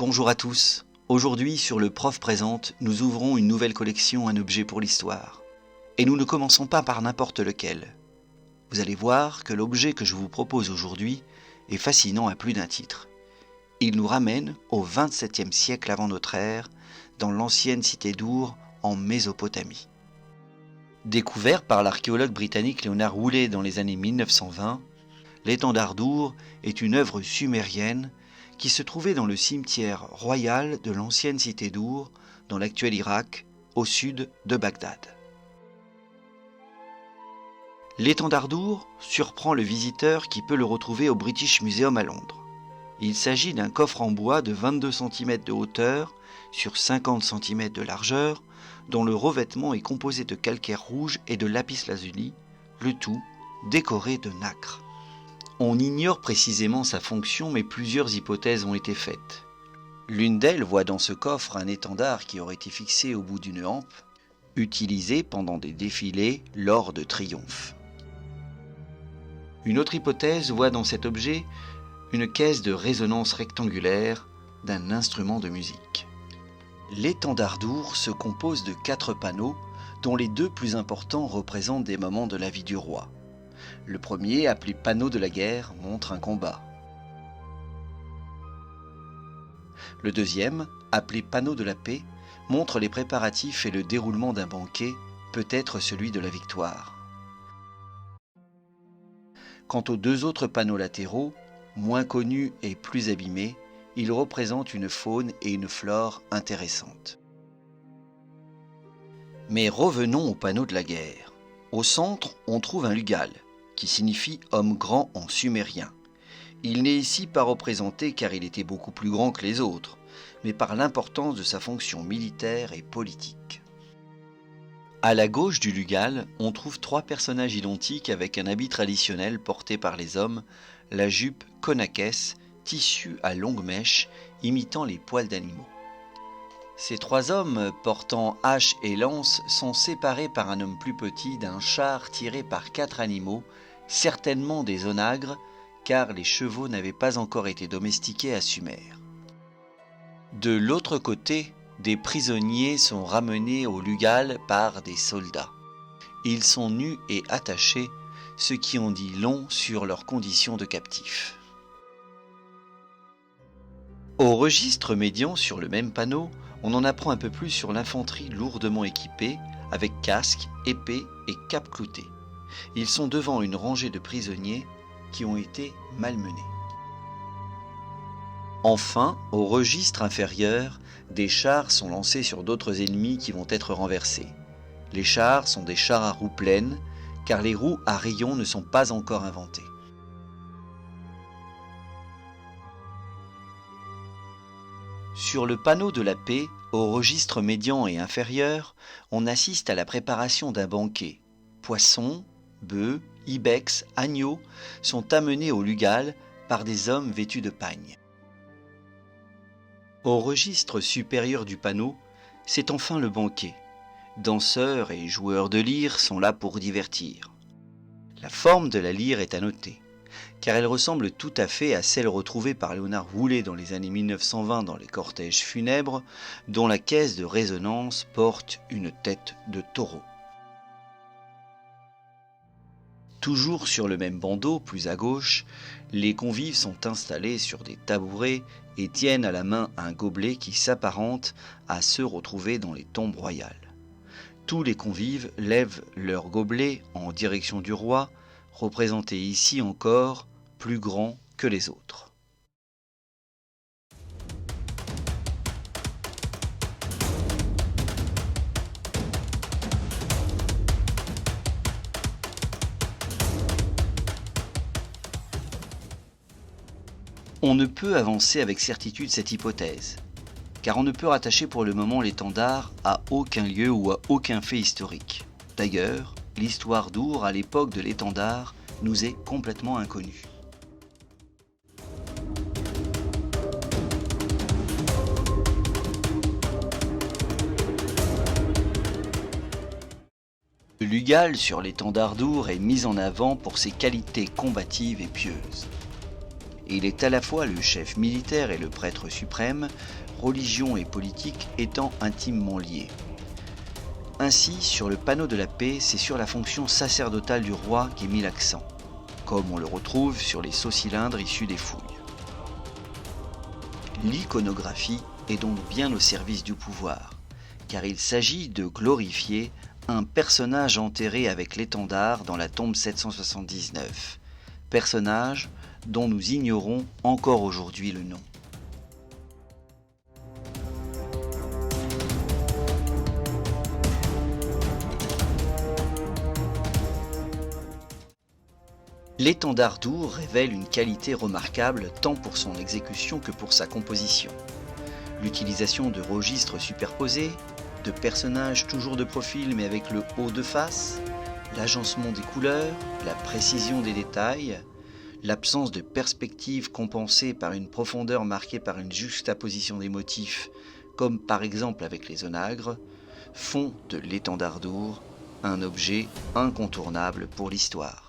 Bonjour à tous. Aujourd'hui, sur le Prof Présente, nous ouvrons une nouvelle collection Un objet pour l'histoire. Et nous ne commençons pas par n'importe lequel. Vous allez voir que l'objet que je vous propose aujourd'hui est fascinant à plus d'un titre. Il nous ramène au XXVIIe siècle avant notre ère, dans l'ancienne cité d'Our, en Mésopotamie. Découvert par l'archéologue britannique Leonard Woolley dans les années 1920, l'étendard d'Our est une œuvre sumérienne qui se trouvait dans le cimetière royal de l'ancienne cité d'Our, dans l'actuel Irak, au sud de Bagdad. L'étendard d'Our surprend le visiteur qui peut le retrouver au British Museum à Londres. Il s'agit d'un coffre en bois de 22 cm de hauteur sur 50 cm de largeur, dont le revêtement est composé de calcaire rouge et de lapis-lazuli, le tout décoré de nacre. On ignore précisément sa fonction, mais plusieurs hypothèses ont été faites. L'une d'elles voit dans ce coffre un étendard qui aurait été fixé au bout d'une hampe, utilisé pendant des défilés lors de triomphes. Une autre hypothèse voit dans cet objet une caisse de résonance rectangulaire d'un instrument de musique. L'étendard d'Our se compose de 4 panneaux, dont les 2 plus importants représentent des moments de la vie du roi. Le premier, appelé panneau de la guerre, montre un combat. Le deuxième, appelé panneau de la paix, montre les préparatifs et le déroulement d'un banquet, peut-être celui de la victoire. Quant aux 2 autres panneaux latéraux, moins connus et plus abîmés, ils représentent une faune et une flore intéressantes. Mais revenons au panneau de la guerre. Au centre, on trouve un lugal, qui signifie homme grand en sumérien. Il n'est ici pas représenté car il était beaucoup plus grand que les autres, mais par l'importance de sa fonction militaire et politique. À la gauche du lugal, on trouve 3 personnages identiques avec un habit traditionnel porté par les hommes, la jupe konakès, tissu à longue mèche, imitant les poils d'animaux. Ces 3 hommes, portant hache et lance, sont séparés par un homme plus petit d'un char tiré par 4 animaux, certainement des onagres, car les chevaux n'avaient pas encore été domestiqués à Sumer. De l'autre côté, des prisonniers sont ramenés au lugal par des soldats. Ils sont nus et attachés, ce qui en dit long sur leurs conditions de captifs. Au registre médian sur le même panneau, on en apprend un peu plus sur l'infanterie lourdement équipée, avec casque, épée et cape cloutée. Ils sont devant une rangée de prisonniers qui ont été malmenés. Enfin, au registre inférieur, des chars sont lancés sur d'autres ennemis qui vont être renversés. Les chars sont des chars à roues pleines, car les roues à rayons ne sont pas encore inventées. Sur le panneau de la paix, au registre médian et inférieur, on assiste à la préparation d'un banquet. Poissons, bœufs, ibex, agneaux sont amenés au lugal par des hommes vêtus de pagne. Au registre supérieur du panneau, c'est enfin le banquet. Danseurs et joueurs de lyre sont là pour divertir. La forme de la lyre est à noter, car elle ressemble tout à fait à celle retrouvée par Leonard Woolley dans les années 1920 dans les cortèges funèbres, dont la caisse de résonance porte une tête de taureau. Toujours sur le même bandeau, plus à gauche, les convives sont installés sur des tabourets et tiennent à la main un gobelet qui s'apparente à ceux retrouvés dans les tombes royales. Tous les convives lèvent leur gobelet en direction du roi, représenté ici encore plus grand que les autres. On ne peut avancer avec certitude cette hypothèse, car on ne peut rattacher pour le moment l'étendard à aucun lieu ou à aucun fait historique. D'ailleurs, l'histoire d'Our à l'époque de l'étendard nous est complètement inconnue. Le lugal sur l'étendard d'Our est mis en avant pour ses qualités combatives et pieuses. et il est à la fois le chef militaire et le prêtre suprême, religion et politique étant intimement liées. Ainsi, sur le panneau de la paix, c'est sur la fonction sacerdotale du roi qu'est mis l'accent, comme on le retrouve sur les sceaux-cylindres issus des fouilles. L'iconographie est donc bien au service du pouvoir, car il s'agit de glorifier un personnage enterré avec l'étendard dans la tombe 779, personnage dont nous ignorons encore aujourd'hui le nom. L'étendard d'Our révèle une qualité remarquable tant pour son exécution que pour sa composition. L'utilisation de registres superposés, de personnages toujours de profil mais avec le haut de face, l'agencement des couleurs, la précision des détails, l'absence de perspective compensée par une profondeur marquée par une juxtaposition des motifs, comme par exemple avec les onagres, font de l'étendard d'Our un objet incontournable pour l'histoire.